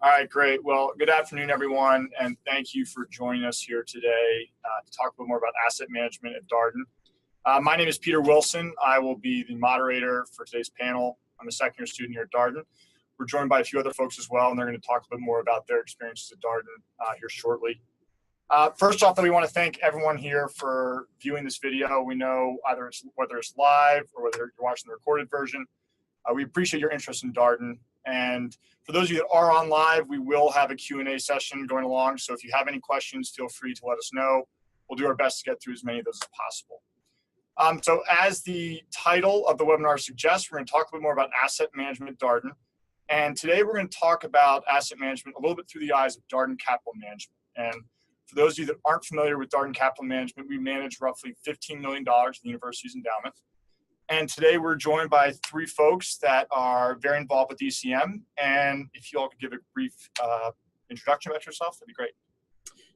All right, great. Well, good afternoon, everyone, and thank you for joining us here today to talk a little more about asset management at Darden. My name is Peter Wilson. I will be the moderator for today's panel. I'm a second-year student here at Darden. We're joined by a few other folks as well, and they're going to talk a bit more about their experiences at Darden here shortly. First off, we want to thank everyone here for viewing this video. We know whether it's live or whether you're watching the recorded version. We appreciate your interest in Darden. And for those of you that are on live, we will have a Q&A session going along. So if you have any questions, feel free to let us know. We'll do our best to get through as many of those as possible. So as the title of the webinar suggests, we're going to talk a bit more about asset management at Darden. And today we're going to talk about asset management a little bit through the eyes of Darden Capital Management. And for those of you that aren't familiar with Darden Capital Management, we manage roughly $15 million in the university's endowment. And today we're joined by three folks that are very involved with DCM. And if you all could give a brief introduction about yourself, that'd be great.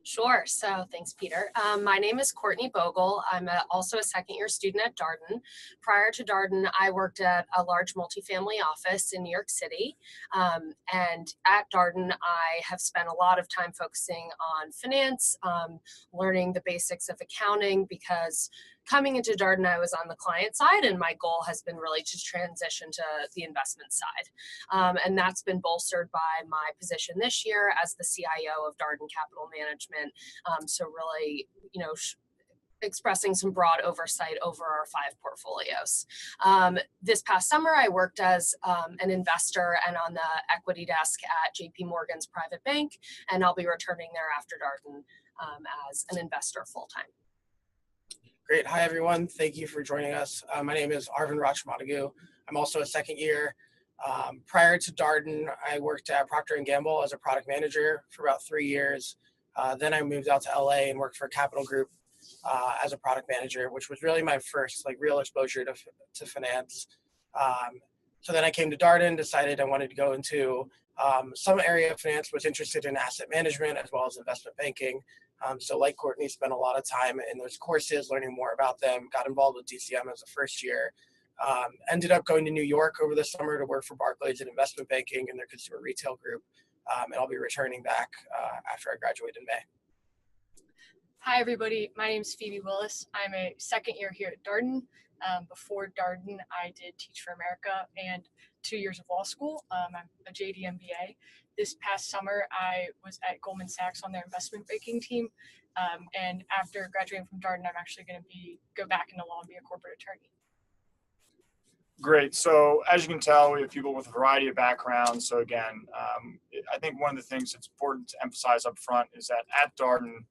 Sure. So thanks, Peter. My name is Courtney Bogle. I'm also a second-year student at Darden. Prior to Darden, I worked at a large multifamily office in New York City. And at Darden, I have spent a lot of time focusing on finance, learning the basics of accounting, because coming into Darden, I was on the client side, and my goal has been really to transition to the investment side. And that's been bolstered by my position this year as the CIO of Darden Capital Management. So really, expressing some broad oversight over our 5 portfolios. This past summer, I worked as an investor and on the equity desk at JP Morgan's private bank, and I'll be returning there after Darden as an investor full-time. Great. Hi, everyone. Thank you for joining us. My name is Arvind Rachmatagu. I'm also a second year. Prior to Darden, I worked at Procter & Gamble as a product manager for about 3 years. Then I moved out to LA and worked for Capital Group as a product manager, which was really my first real exposure to finance. So then I came to Darden, decided I wanted to go into some area of finance, was interested in asset management as well as investment banking. So like Courtney, spent a lot of time in those courses, learning more about them, got involved with DCM as a first year, ended up going to New York over the summer to work for Barclays in investment banking and their consumer retail group. And I'll be returning back after I graduate in May. Hi, everybody. My name is Phoebe Willis. I'm a second year here at Darden. Before Darden, I did Teach for America and 2 years of law school. I'm a JD MBA. This past summer, I was at Goldman Sachs on their investment banking team. And after graduating from Darden, I'm actually going to go back into law and be a corporate attorney. Great. So as you can tell, we have people with a variety of backgrounds. So again, I think one of the things that's important to emphasize up front is that at Darden,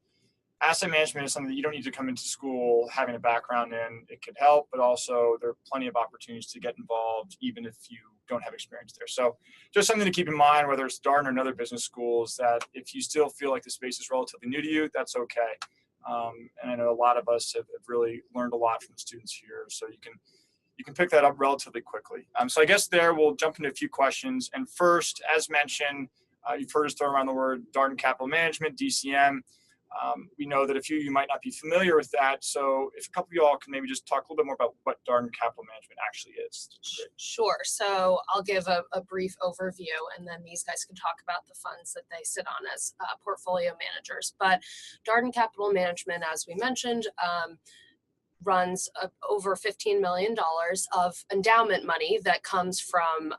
asset management is something that you don't need to come into school having a background in. It could help, but also there are plenty of opportunities to get involved even if you don't have experience there. So just something to keep in mind, whether it's Darden or another business school, is that if you still feel like the space is relatively new to you, that's okay. And I know a lot of us have really learned a lot from the students here, so you can pick that up relatively quickly. So I guess there we'll jump into a few questions. And first, as mentioned, you've heard us throw around the word Darden Capital Management, DCM. We know that a few of you might not be familiar with that. So if a couple of you all can maybe just talk a little bit more about what Darden Capital Management actually is. Sure. So I'll give a brief overview, and then these guys can talk about the funds that they sit on as portfolio managers. But Darden Capital Management, as we mentioned, runs over $15 million of endowment money that comes from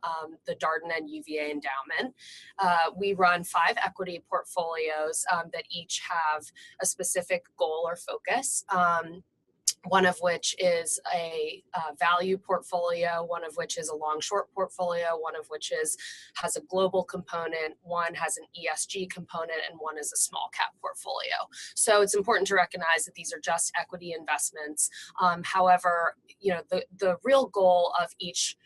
the Darden and UVA endowment. We run 5 equity portfolios that each have a specific goal or focus. One of which is a value portfolio, one of which is a long-short portfolio, one of which has a global component, one has an ESG component, and one is a small-cap portfolio. So it's important to recognize that these are just equity investments. However, the real goal of each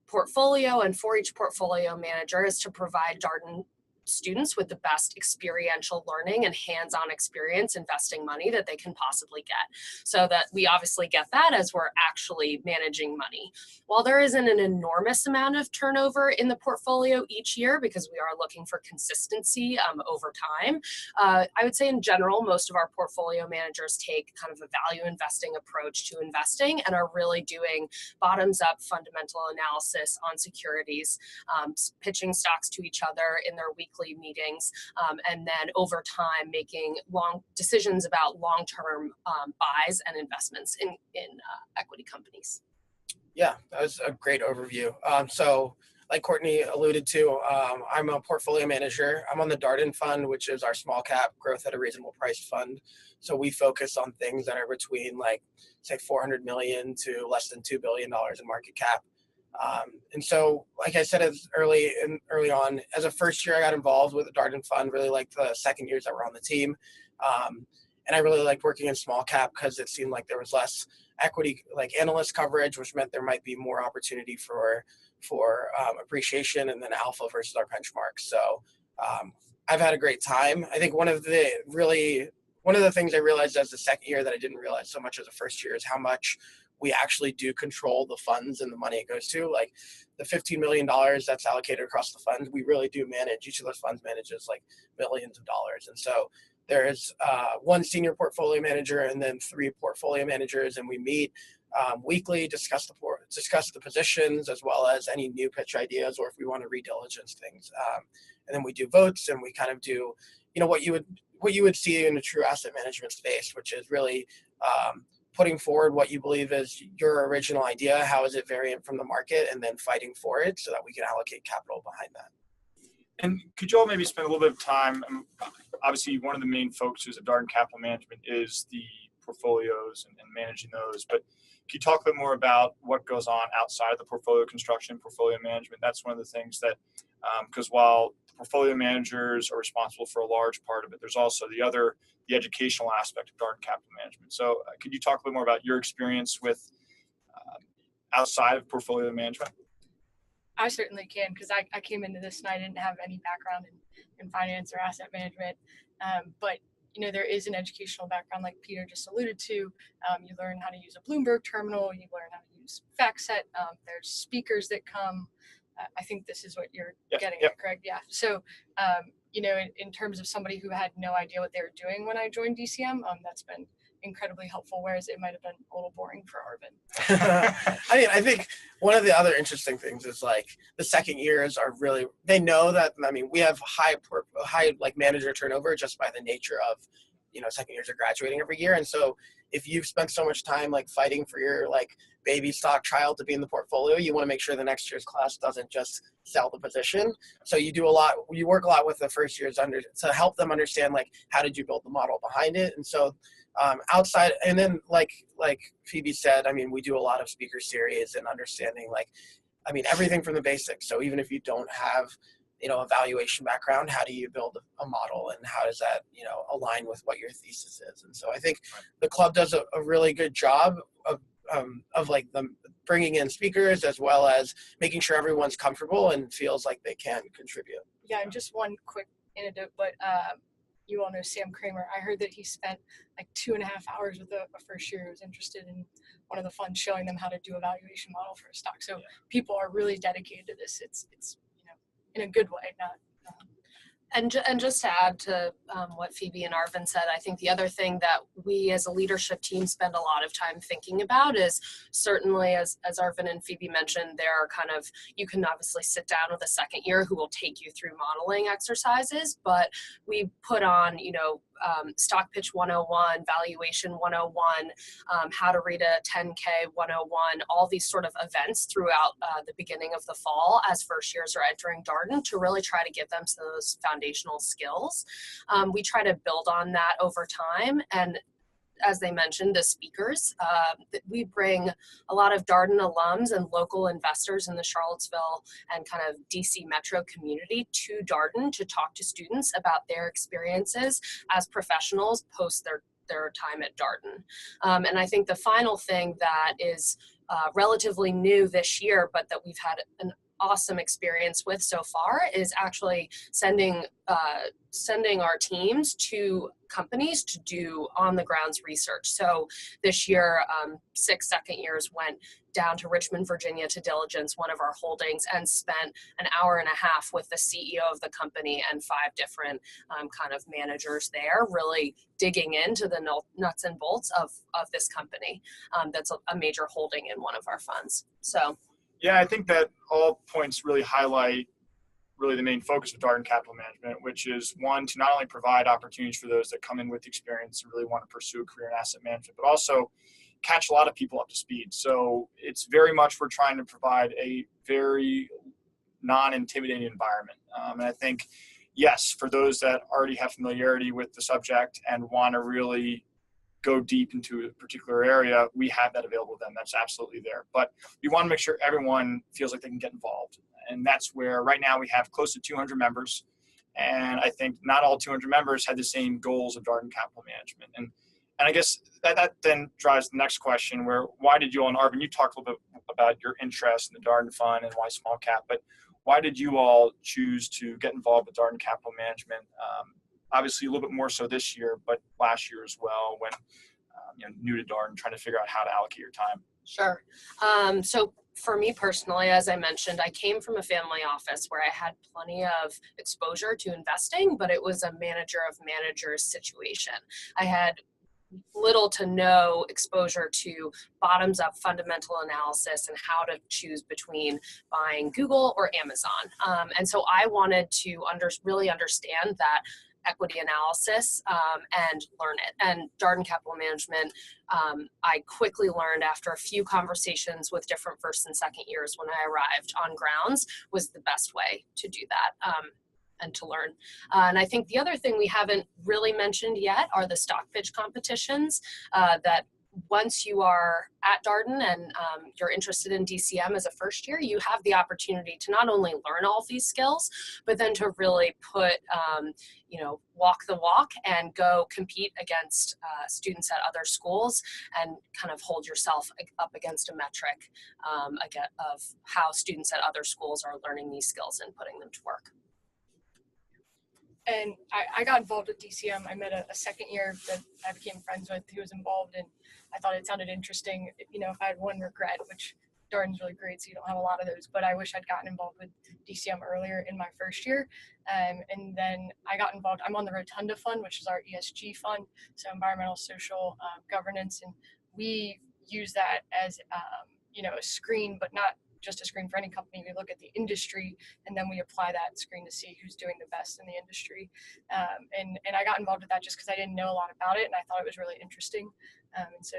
portfolio and for each portfolio manager is to provide Darden students with the best experiential learning and hands-on experience investing money that they can possibly get, so that we obviously get that as we're actually managing money. While there isn't an enormous amount of turnover in the portfolio each year, because we are looking for consistency over time, I would say in general, most of our portfolio managers take kind of a value investing approach to investing and are really doing bottoms-up fundamental analysis on securities, pitching stocks to each other in their weekly weekly meetings, and then over time making long decisions about long-term buys and investments in equity companies. Yeah, that was a great overview. So like Courtney alluded to, I'm a portfolio manager. I'm on the Darden fund, which is our small cap growth at a reasonable price fund. So we focus on things that are between like, say, 400 million to less than $2 billion in market cap. And so, like I said, as early on, as a first year, I got involved with the Darden fund, really liked the second years that were on the team. And I really liked working in small cap because it seemed like there was less equity, like analyst coverage, which meant there might be more opportunity for appreciation and then alpha versus our benchmarks. So I've had a great time. I think one of the things I realized as the second year that I didn't realize so much as a first year is how much we actually do control the funds and the money it goes to. Like the $15 million that's allocated across the funds, we really do manage. Each of those funds manages like millions of dollars. And so there's one senior portfolio manager and then 3 portfolio managers, and we meet weekly, discuss the positions as well as any new pitch ideas or if we want to re-diligence things. And then we do votes, and we kind of do, what you would see in a true asset management space, which is really putting forward what you believe is your original idea, how is it variant from the market, and then fighting for it so that we can allocate capital behind that. And could you all maybe spend a little bit of time, obviously one of the main focuses of Darden Capital Management is the portfolios and managing those, but can you talk a bit more about what goes on outside of the portfolio construction, portfolio management? That's one of the things that, because while the portfolio managers are responsible for a large part of it, there's also the educational aspect of Darden Capital Management. So could you talk a bit more about your experience with outside of portfolio management? I certainly can, because I came into this and I didn't have any background in finance or asset management. But there is an educational background, like Peter just alluded to. You learn how to use a Bloomberg terminal. You learn how to use FactSet. There's speakers that come. I think this is what you're getting at, Craig. Yeah. So, in terms of somebody who had no idea what they were doing when I joined DCM, that's been incredibly helpful, whereas it might have been a little boring for Arvin. I think one of the other interesting things is like the second years are really, they know that, we have high like manager turnover just by the nature of, second years are graduating every year. And so if you've spent so much time like fighting for your like baby stock child to be in the portfolio, you want to make sure the next year's class doesn't just sell the position. So you work a lot with the first years to help them understand like how did you build the model behind it. And so outside, and then like Phoebe said, we do a lot of speaker series and understanding everything from the basics. So even if you don't have a valuation background, how do you build a model, and how does that align with what your thesis is? And so I think the club does a really good job of like them bringing in speakers as well as making sure everyone's comfortable and feels like they can contribute. Yeah, and just one quick anecdote, but you all know Sam Kramer. I heard that he spent like 2.5 hours with a first year who was interested in one of the funds, showing them how to do a valuation model for a stock. So people are really dedicated to this. It's in a good way, not. And just to add to what Phoebe and Arvin said, I think the other thing that we as a leadership team spend a lot of time thinking about is certainly, as Arvin and Phoebe mentioned, there are you can obviously sit down with a second year who will take you through modeling exercises, but we put on, stock pitch 101, valuation 101, how to read a 10K 101, all these sort of events throughout the beginning of the fall as first years are entering Darden to really try to give them some of those foundational skills. We try to build on that over time, and as they mentioned, the speakers, we bring a lot of Darden alums and local investors in the Charlottesville and kind of DC metro community to Darden to talk to students about their experiences as professionals post their time at Darden. And I think the final thing that is relatively new this year, but that we've had an awesome experience with so far, is actually sending our teams to companies to do on the grounds research. So this year, 6 second years went down to Richmond, Virginia to diligence one of our holdings and spent an hour and a half with the CEO of the company and 5 different kind of managers there, really digging into the nuts and bolts of this company that's a major holding in one of our funds. So. Yeah, I think that all points really highlight really the main focus of Darden Capital Management, which is one, to not only provide opportunities for those that come in with experience and really want to pursue a career in asset management, but also catch a lot of people up to speed. So it's very much, we're trying to provide a very non-intimidating environment. And I think, yes, for those that already have familiarity with the subject and want to really go deep into a particular area, we have that available to them. That's absolutely there. But we want to make sure everyone feels like they can get involved. And that's where right now we have close to 200 members. And I think not all 200 members had the same goals of Darden Capital Management. And I guess that then drives the next question, where why did you all, and Arvin, you talked a little bit about your interest in the Darden Fund and why small cap, but why did you all choose to get involved with Darden Capital Management? Obviously a little bit more so this year, but last year as well, when new to Darden, trying to figure out how to allocate your time. Sure. So for me personally, as I mentioned, I came from a family office where I had plenty of exposure to investing, but it was a manager of managers situation. I had little to no exposure to bottoms up fundamental analysis and how to choose between buying Google or Amazon. And so I wanted to really understand that equity analysis and learn it. And Darden Capital Management, I quickly learned after a few conversations with different first and second years when I arrived on grounds, was the best way to do that. And to learn. And I think the other thing we haven't really mentioned yet are the stock pitch competitions that once you are at Darden and you're interested in DCM as a first year, you have the opportunity to not only learn all these skills, but then to really put, walk the walk and go compete against students at other schools and kind of hold yourself up against a metric of how students at other schools are learning these skills and putting them to work. And I got involved with DCM. I met a second year that I became friends with who was involved, and I thought it sounded interesting. If I had one regret, which Darden's really great, so you don't have a lot of those, but I wish I'd gotten involved with DCM earlier in my first year. And then I got involved. I'm on the Rotunda Fund, which is our ESG fund, so environmental, social governance, and we use that as a screen, but not just a screen for any company. We look at the industry and then we apply that screen to see who's doing the best in the industry. And I got involved with that just because I didn't know a lot about it and I thought it was really interesting. And so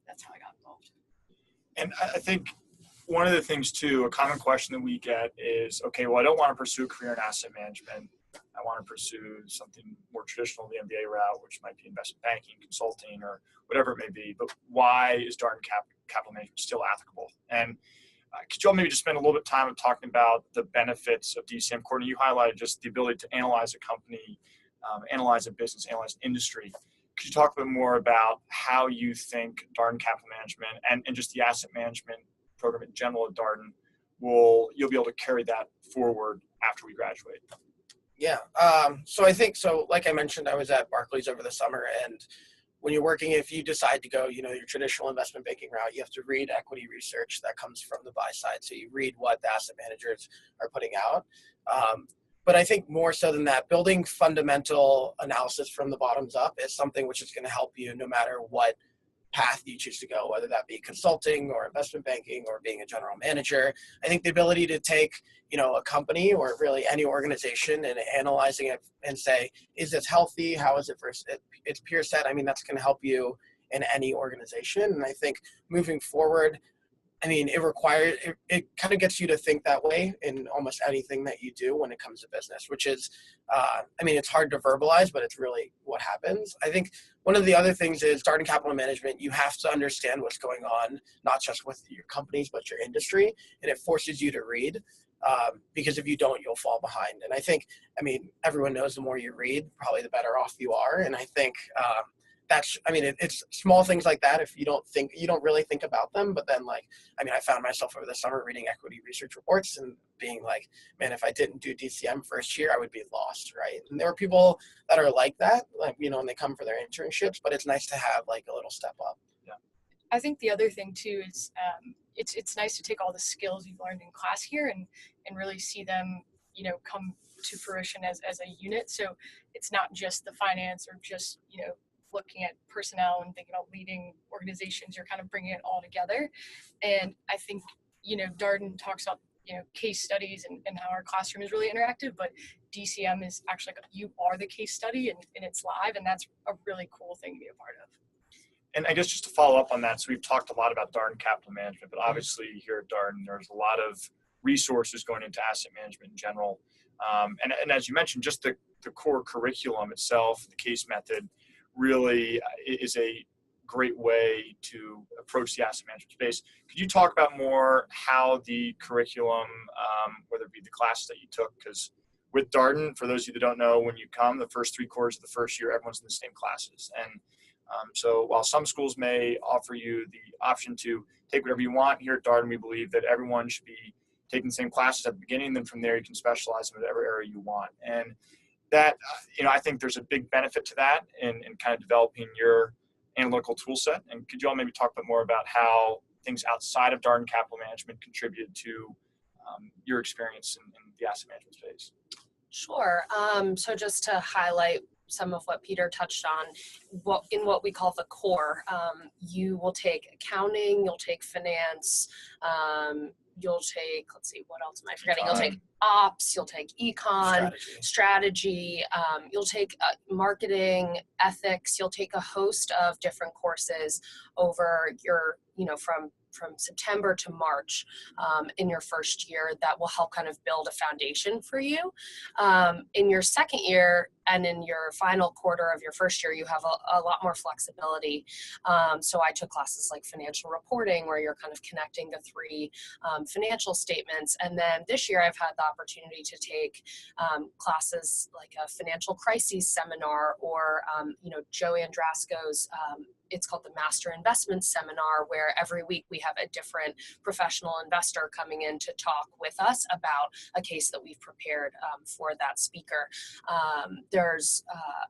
that's how I got involved. And I think one of the things too, a common question that we get is, okay, well, I don't want to pursue a career in asset management. I want to pursue something more traditional, the MBA route, which might be investment banking, consulting, or whatever it may be. But why is Darden Capital Management still applicable? And could you all maybe just spend a little bit of time of talking about the benefits of DCM? Courtney, you highlighted just the ability to analyze a company, analyze a business, analyze industry. Could you talk a bit more about how you think Darden Capital Management and just the asset management program in general at Darden you'll be able to carry that forward after we graduate? Yeah. So I think, like I mentioned, I was at Barclays over the summer, and when you're working, if you decide to go, your traditional investment banking route, you have to read equity research that comes from the buy side. So you read what the asset managers are putting out. But I think more so than that, building fundamental analysis from the bottoms up is something which is going to help you no matter what path you choose to go, whether that be consulting or investment banking or being a general manager. I think the ability to take, a company or really any organization and analyzing it and say, is this healthy? How is it versus its peer set? I mean, that's going to help you in any organization. And I think moving forward, it kind of gets you to think that way in almost anything that you do when it comes to business, which is, it's hard to verbalize, but it's really what happens. I think one of the other things is Darden Capital Management, you have to understand what's going on, not just with your companies, but your industry. And it forces you to read, because if you don't, you'll fall behind. And I think, everyone knows the more you read, probably the better off you are. And I think, it's small things like that. If you don't really think about them, but then I found myself over the summer reading equity research reports and being like, man, if I didn't do DCM first year, I would be lost. Right. And there are people that are like that, and they come for their internships, but it's nice to have a little step up. Yeah. I think the other thing too is, it's nice to take all the skills you've learned in class here and really see them, come to fruition as a unit. So it's not just the finance or just, looking at personnel and thinking about leading organizations. You're kind of bringing it all together. And I think, Darden talks about case studies and how our classroom is really interactive, but DCM is actually like you are the case study and it's live, and that's a really cool thing to be a part of. And I guess just to follow up on that, so we've talked a lot about Darden capital management, but obviously here at Darden, there's a lot of resources going into asset management in general. And as you mentioned, just the core curriculum itself, the case method, really is a great way to approach the asset management space. Could you talk about more how the curriculum, whether it be the classes that you took, because with Darden, for those of you that don't know, when you come, the first 3 quarters of the first year, everyone's in the same classes. And so while some schools may offer you the option to take whatever you want, here at Darden, we believe that everyone should be taking the same classes at the beginning, and then from there you can specialize in whatever area you want. And that, I think there's a big benefit to that in kind of developing your analytical tool set. And could you all maybe talk a bit more about how things outside of Darden capital management contributed to your experience in the asset management space? Sure. So just to highlight some of what Peter touched on, what we call the core, you will take accounting, you'll take finance, you'll take, let's see, what else am I forgetting? You'll take ops, you'll take econ, strategy, you'll take marketing, ethics, you'll take a host of different courses over your, from September to March in your first year that will help kind of build a foundation for you. In your second year and in your final quarter of your first year, you have a lot more flexibility. So I took classes like financial reporting, where you're kind of connecting the 3 financial statements. And then this year I've had the opportunity to take classes like a financial crises seminar, or Joe Andrasco's it's called the Master Investment Seminar, where every week we have a different professional investor coming in to talk with us about a case that we've prepared for that speaker. There's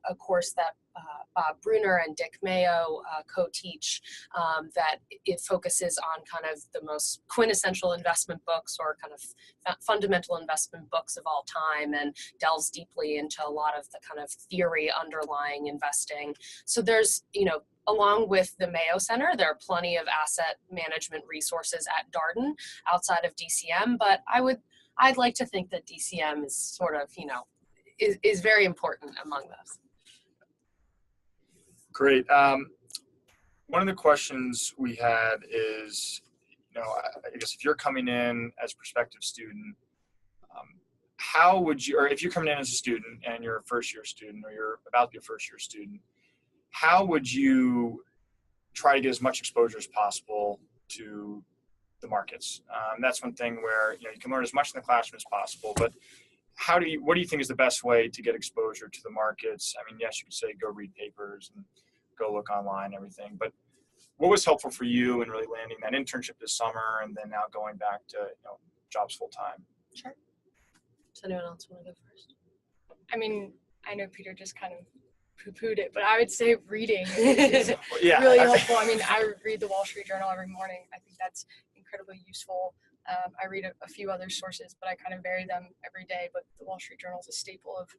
a course that Bob Bruner and Dick Mayo co-teach that it focuses on kind of the most quintessential investment books, or kind of fundamental investment books of all time, and delves deeply into a lot of the kind of theory underlying investing. So there's, along with the Mayo Center, there are plenty of asset management resources at Darden outside of DCM, but I'd like to think that DCM is sort of, is very important among those. Great. One of the questions we had is, I guess if you're coming in as a prospective student, how would you, or if you're coming in as a student and you're a first-year student, or you're about to be a first-year student, how would you try to get as much exposure as possible to the markets? That's one thing where you can learn as much in the classroom as possible, but what do you think is the best way to get exposure to the markets? I mean, yes, you could say go read papers and go look online and everything, but what was helpful for you in really landing that internship this summer and then now going back to jobs full time? Sure. Does anyone else want to go first? I mean, I know Peter just kind of poo-pooed it, but I would say reading is really helpful. I mean, I read the Wall Street Journal every morning. I think that's incredibly useful. I read a few other sources, but I kind of vary them every day. But the Wall Street Journal is a staple of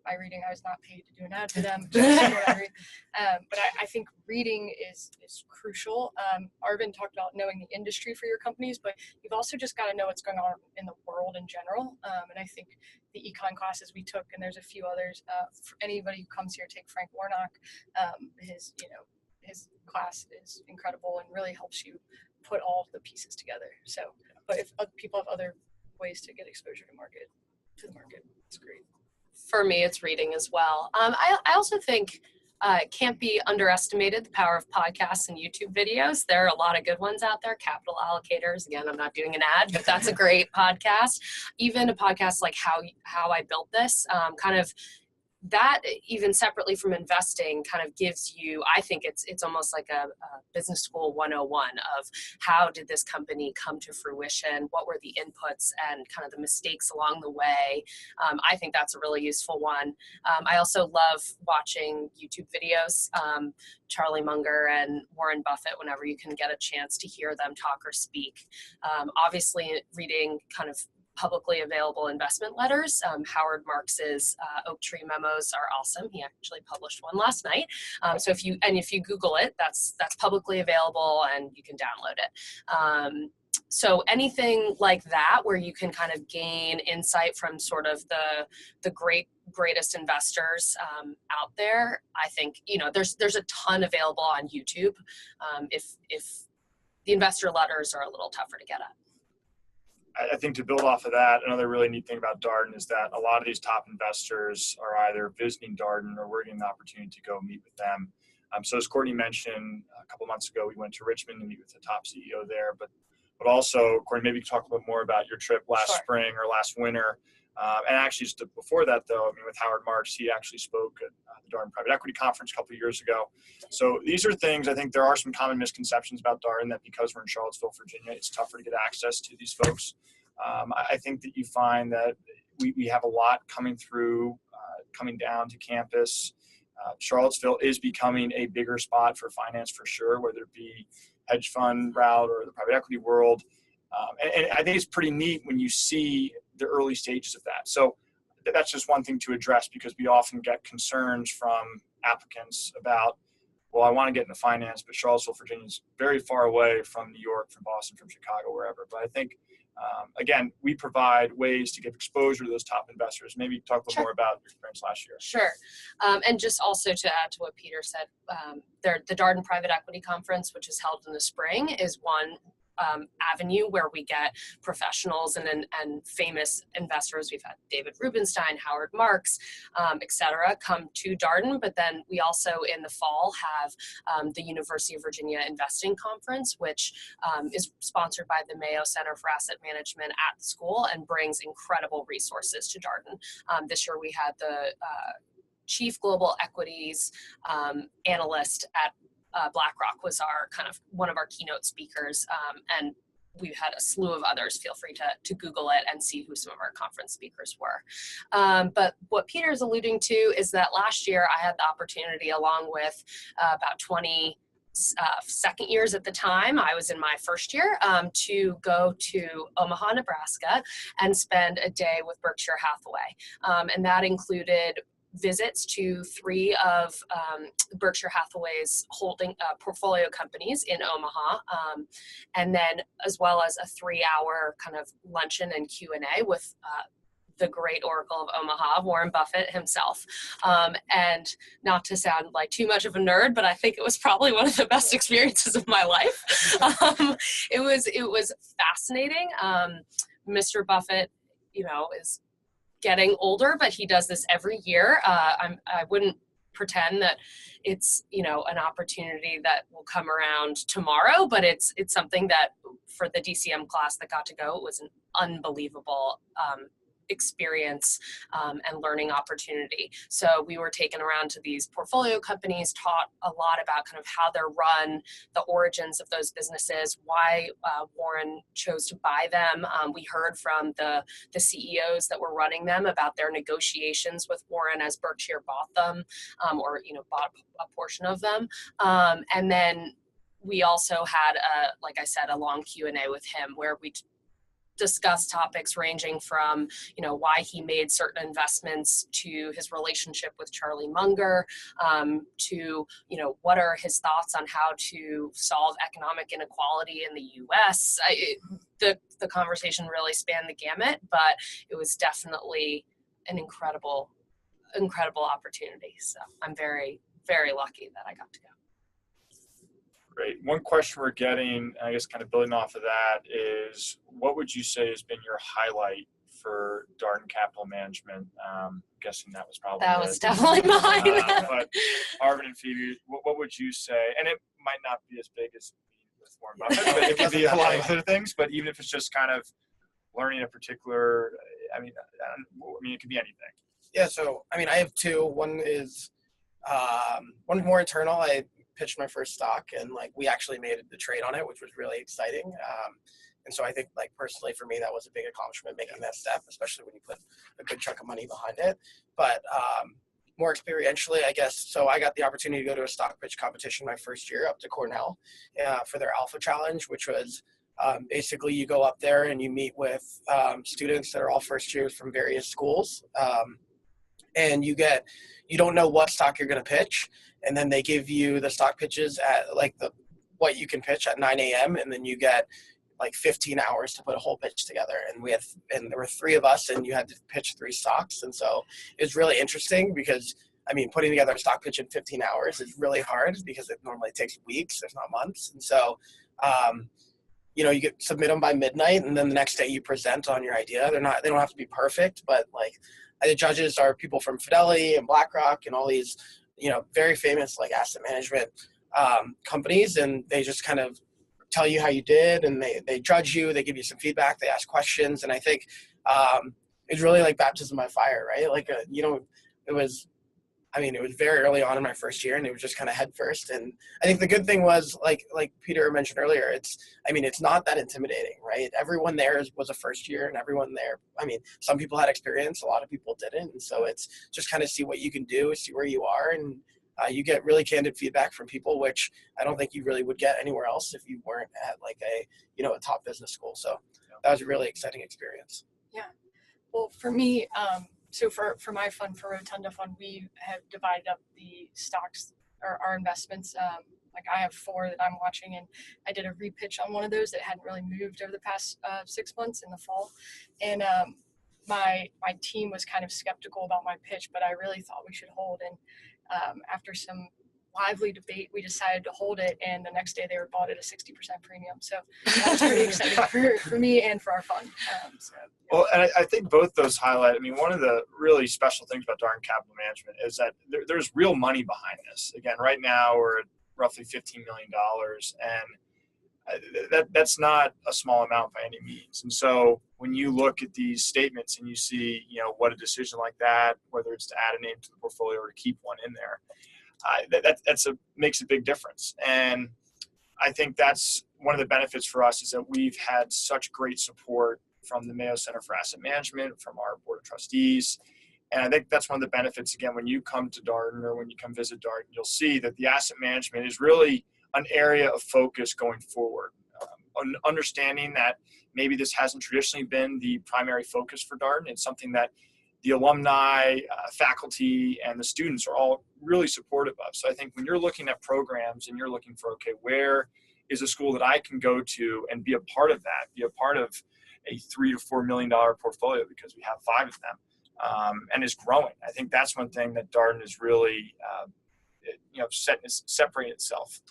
my reading. I was not paid to do an ad for them. But I think reading is crucial. Arvin talked about knowing the industry for your companies, but you've also just got to know what's going on in the world in general. And I think the econ classes we took, and there's a few others, for anybody who comes here, take Frank Warnock. His class is incredible and really helps you put all of the pieces together. So, but if other people have other ways to get exposure to the market, it's great. For me, it's reading as well. I also think it can't be underestimated, the power of podcasts and YouTube videos. There are a lot of good ones out there. Capital Allocators, again, I'm not doing an ad, but that's a great podcast. Even a podcast like How I Built This, kind of that, even separately from investing, kind of gives you, I think it's almost like a business school 101 of how did this company come to fruition, what were the inputs and kind of the mistakes along the way. I think that's a really useful one. I also love watching YouTube videos, Charlie Munger and Warren Buffett, whenever you can get a chance to hear them talk or speak. Obviously reading kind of publicly available investment letters. Howard Marks's Oak Tree Memos are awesome. He actually published one last night. So if you Google it, that's publicly available and you can download it. So anything like that where you can kind of gain insight from sort of the greatest investors out there, I think, there's a ton available on YouTube. If the investor letters are a little tougher to get at. I think to build off of that, another really neat thing about Darden is that a lot of these top investors are either visiting Darden or we're getting the opportunity to go meet with them. So as Courtney mentioned, a couple months ago, we went to Richmond to meet with the top CEO there. But also, Courtney, maybe you can talk a little more about your trip last spring or last winter. And actually, just before that, though, with Howard Marks, he actually spoke at the Darden Private Equity Conference a couple of years ago. So these are things, I think there are some common misconceptions about Darden that because we're in Charlottesville, Virginia, it's tougher to get access to these folks. I think that you find that we have a lot coming down to campus. Charlottesville is becoming a bigger spot for finance for sure, whether it be hedge fund route or the private equity world. And I think it's pretty neat when you see the early stages of that. So that's just one thing to address because we often get concerns from applicants about, well, I want to get into finance, but Charlottesville, Virginia is very far away from New York, from Boston, from Chicago, wherever. But I think, again, we provide ways to get exposure to those top investors. Maybe talk a little more about your experience last year. Sure. And just also to add to what Peter said, the Darden Private Equity Conference, which is held in the spring, is one avenue where we get professionals and famous investors. We've had David Rubenstein, Howard Marks, et cetera, come to Darden. But then we also in the fall have the University of Virginia Investing Conference, which is sponsored by the Mayo Center for Asset Management at the school and brings incredible resources to Darden. This year we had the Chief Global Equities Analyst at BlackRock was one of our keynote speakers, and we've had a slew of others. Feel free to Google it and see who some of our conference speakers were. But what Peter's alluding to is that last year I had the opportunity, along with about 20 second years at the time, I was in my first year, to go to Omaha, Nebraska, and spend a day with Berkshire Hathaway, and that included visits to 3 of Berkshire Hathaway's holding portfolio companies in Omaha, and then as well as a 3-hour kind of luncheon and Q&A with the great Oracle of Omaha, Warren Buffett himself. And not to sound like too much of a nerd, but I think it was probably one of the best experiences of my life. It was fascinating. Mr. Buffett, is getting older, but he does this every year. I wouldn't pretend that it's an opportunity that will come around tomorrow, but it's something that for the DCM class that got to go, it was an unbelievable experience and learning opportunity. So we were taken around to these portfolio companies, taught a lot about kind of how they're run, the origins of those businesses, why Warren chose to buy them. We heard from the CEOs that were running them about their negotiations with Warren as Berkshire bought them, or bought a portion of them. And then we also had, like I said, a long Q&A with him where we discuss topics ranging from, why he made certain investments to his relationship with Charlie Munger, to, what are his thoughts on how to solve economic inequality in the U.S. The conversation really spanned the gamut, but it was definitely an incredible opportunity. So I'm very, very lucky that I got to go. Great. One question we're getting, I guess kind of building off of that, is what would you say has been your highlight for Darden Capital Management? I'm guessing that was probably definitely mine. But Arvin and Phoebe, what would you say? And it might not be as big as with Warren Buffett, but it could be a lot of other things. But even if it's just kind of learning a particular, it could be anything. Yeah. So, I have 2. One is one more internal. I pitched my first stock and we actually made the trade on it, which was really exciting. And so I think personally for me, that was a big accomplishment, making that step, especially when you put a good chunk of money behind it. But more experientially, I guess, so I got the opportunity to go to a stock pitch competition my first year up to Cornell for their Alpha Challenge, which was basically you go up there and you meet with students that are all first years from various schools. And you don't know what stock you're going to pitch. And then they give you the stock pitches at what you can pitch at 9 a.m. And then you get like 15 hours to put a whole pitch together, and there were 3 of us, and you had to pitch 3 stocks. And so it was really interesting because, I mean, putting together a stock pitch in 15 hours is really hard because it normally takes weeks, if not months. And so, you submit them by midnight, and then the next day you present on your idea. They don't have to be perfect, but like the judges are people from Fidelity and BlackRock and all these, very famous like asset management companies, and they just kind of tell you how you did, and they judge you, they give you some feedback, they ask questions. And I think it's really like baptism by fire, right? Like, it was very early on in my first year, and it was just kind of head first. And I think the good thing was, like Peter mentioned earlier, it's not that intimidating, right? Everyone there was a first year, and everyone there, some people had experience, a lot of people didn't. And so it's just kind of see what you can do, see where you are, and you get really candid feedback from people, which I don't think you really would get anywhere else if you weren't at like a top business school. So that was a really exciting experience. Yeah. Well, for me, so for my fund, for Rotunda Fund, we have divided up the stocks or our investments. Like I have 4 that I'm watching, and I did a repitch on one of those that hadn't really moved over the past 6 months in the fall. And my team was kind of skeptical about my pitch, but I really thought we should hold. And after some lively debate, we decided to hold it, and the next day they were bought at a 60% premium. So that was pretty exciting for me and for our fund. Well, and I think both those highlight, one of the really special things about Darden Capital Management is that there's real money behind this. Again, right now we're at roughly $15 million, and that's not a small amount by any means. And so when you look at these statements and you see, what a decision like that, whether it's to add a name to the portfolio or to keep one in there, makes a big difference. And I think that's one of the benefits for us, is that we've had such great support from the Mayo Center for Asset Management, from our board of trustees. And I think that's one of the benefits, again, when you come to Darden or when you come visit Darden, you'll see that the asset management is really an area of focus going forward. Understanding that maybe this hasn't traditionally been the primary focus for Darden. It's something that the alumni, faculty, and the students are all really supportive of. So I think when you're looking at programs and you're looking for, okay, where is a school that I can go to and be a part of that, be a part of a $3 to $4 million portfolio, because we have 5 of them, and is growing. I think that's one thing that Darden is really, separating itself.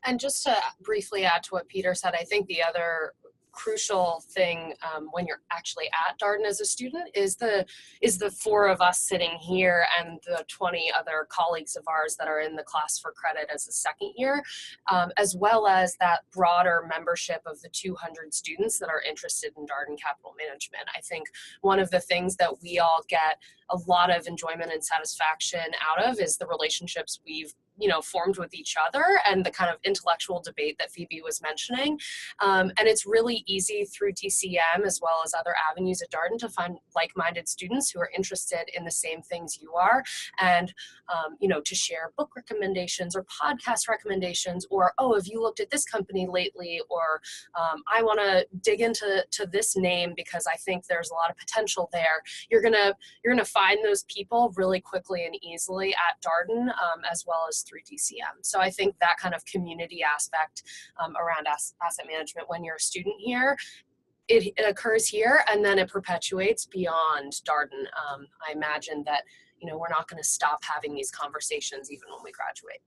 And just to briefly add to what Peter said, I think the other crucial thing when you're actually at Darden as a student is the 4 of us sitting here and the 20 other colleagues of ours that are in the class for credit as a second year, as well as that broader membership of the 200 students that are interested in Darden Capital Management. I think one of the things that we all get a lot of enjoyment and satisfaction out of is the relationships we've formed with each other, and the kind of intellectual debate that Phoebe was mentioning. And it's really easy through DCM as well as other avenues at Darden to find like-minded students who are interested in the same things you are, and to share book recommendations or podcast recommendations, or, oh, have you looked at this company lately, or I want to dig into this name because I think there's a lot of potential there. You're gonna find those people really quickly and easily at Darden, as well as through DCM. So I think that kind of community aspect around asset management when you're a student here, it occurs here, and then it perpetuates beyond Darden. I imagine that we're not going to stop having these conversations even when we graduate.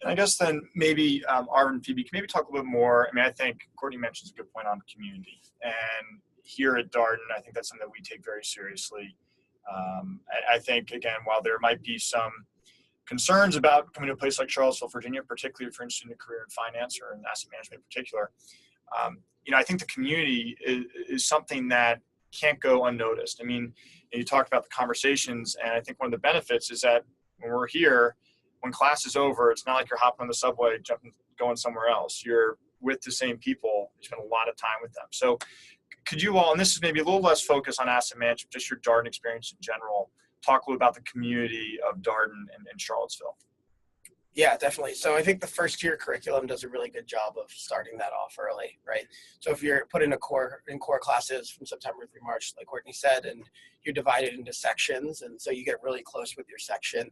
And I guess then maybe Arvin and Phoebe can maybe talk a little bit more. I think Courtney mentions a good point on community, and here at Darden, I think that's something that we take very seriously. I think, again, while there might be some concerns about coming to a place like Charlottesville, Virginia, particularly if you're interested in a career in finance or in asset management in particular, I think the community is something that can't go unnoticed. You talked about the conversations, and I think one of the benefits is that when we're here, when class is over, it's not like you're hopping on the subway, going somewhere else. You're with the same people. You spend a lot of time with them. So could you all, and this is maybe a little less focused on asset management, just your Darden experience in general, talk a little about the community of Darden and Charlottesville? Yeah, definitely. So I think the first year curriculum does a really good job of starting that off early, right? So if you're put in core classes from September through March, like Courtney said, and you're divided into sections, and so you get really close with your section.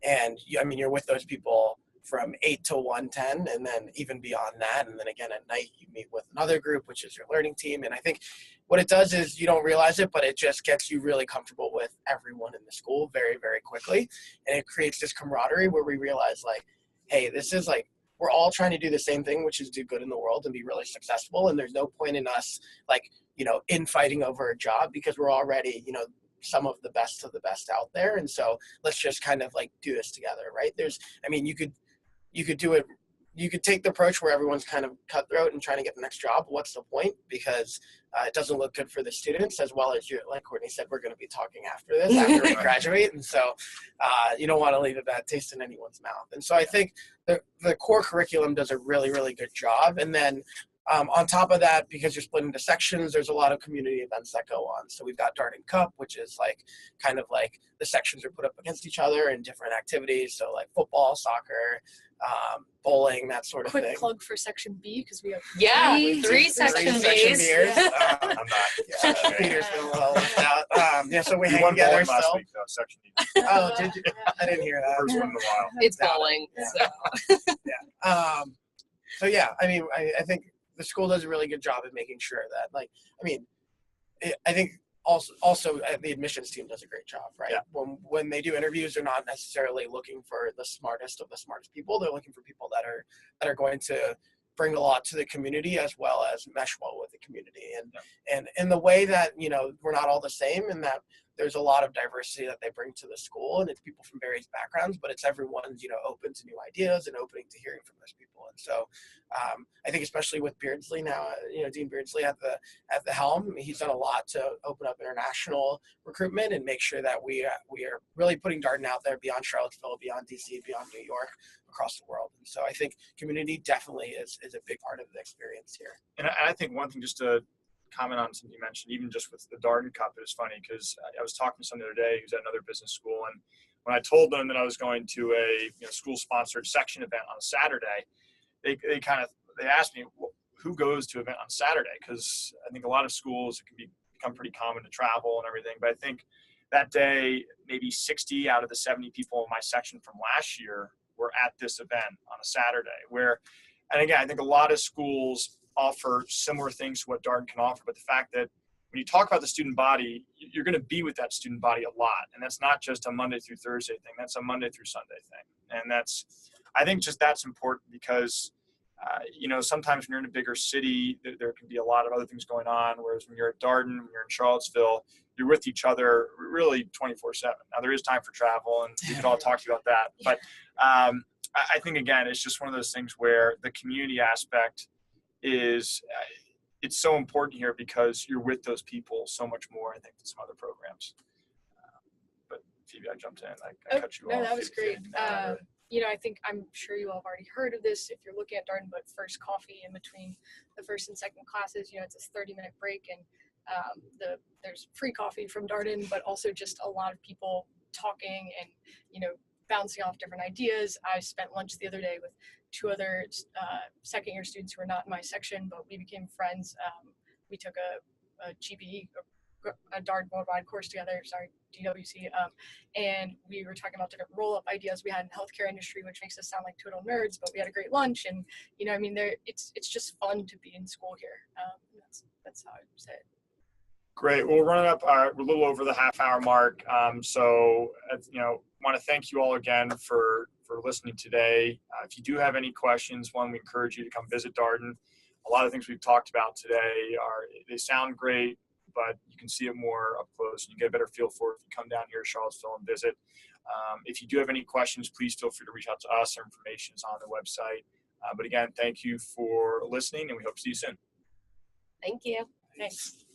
And you're with those people from 8 to 1:10, and then even beyond that. And then again at night, you meet with another group, which is your learning team. And I think what it does is you don't realize it, but it just gets you really comfortable with everyone in the school very, very quickly. And it creates this camaraderie where we realize, like, hey, this is like, we're all trying to do the same thing, which is do good in the world and be really successful. And there's no point in us, like, infighting over a job, because we're already, some of the best out there. And so let's just kind of like do this together, right? You could do it. You could take the approach where everyone's kind of cutthroat and trying to get the next job. What's the point? Because it doesn't look good for the students, as well as like Courtney said, we're going to be talking after this, after we graduate. And so you don't want to leave a bad taste in anyone's mouth. And so I think the core curriculum does a really, really good job. And then on top of that, because you're split into sections, there's a lot of community events that go on. So we've got Darden Cup, which is like kind of like the sections are put up against each other in different activities. So like football, soccer, bowling, that sort of thing. Quick plug for Section B, because we have three section Bs. Yeah. I'm not. Peter's been a little left out. So we You hang won together bowling last still. week, though, section D. Oh, did you? I didn't hear that. First one in a while. It's bowling. So. So yeah, I think the school does a really good job of making sure that, I think also the admissions team does a great job, right? Yeah. When they do interviews, they're not necessarily looking for the smartest of the smartest people. They're looking for people that are going to bring a lot to the community, as well as mesh well with the community. And in the way that, we're not all the same, and that there's a lot of diversity that they bring to the school, and it's people from various backgrounds, but it's everyone's, open to new ideas and opening to hearing from those people. And so I think especially with Beardsley now, Dean Beardsley at the helm, he's done a lot to open up international recruitment and make sure that we are really putting Darden out there beyond Charlottesville, beyond DC, beyond New York, across the world. And so I think community definitely is a big part of the experience here. And I think one thing, just to comment on something you mentioned, even just with the Darden Cup, it was funny because I was talking to someone the other day who's at another business school, and when I told them that I was going to a school-sponsored section event on a Saturday, they asked me, well, who goes to an event on Saturday? Because I think a lot of schools, it can become pretty common to travel and everything. But I think that day, maybe 60 out of the 70 people in my section from last year were at this event on a Saturday. And again, I think a lot of schools offer similar things to what Darden can offer, but the fact that when you talk about the student body, you're going to be with that student body a lot. And that's not just a Monday through Thursday thing. That's a Monday through Sunday thing. And I think that's important because, sometimes when you're in a bigger city, there can be a lot of other things going on. Whereas when you're at Darden, when you're in Charlottesville, you're with each other really 24/7. Now there is time for travel, and we can all talk to you about that. But I think, again, it's just one of those things where the community aspect is, it's so important here because you're with those people so much more, I think, than some other programs. But Phoebe, I jumped in. I cut you off. No, that was great. I think, I'm sure you all have already heard of this if you're looking at Darden, but first coffee in between the first and second classes, it's a 30-minute break, and there's free coffee from Darden, but also just a lot of people talking and, bouncing off different ideas. I spent lunch the other day with two other second-year students who are not in my section, but we became friends. We took a GPE, a Darden Worldwide course together, DWC, and we were talking about different roll-up ideas we had in the healthcare industry, which makes us sound like total nerds, but we had a great lunch, and it's just fun to be in school here. That's how I would say it. Great. Well, we're running up, we're a little over the half-hour mark. So, want to thank you all again for listening today. If you do have any questions, we encourage you to come visit Darden. A lot of things we've talked about today they sound great, but you can see it more up close and you get a better feel for it if you come down here to Charlottesville and visit. If you do have any questions, please feel free to reach out to us. Our information is on the website. But again, thank you for listening, and we hope to see you soon. Thank you. Thanks.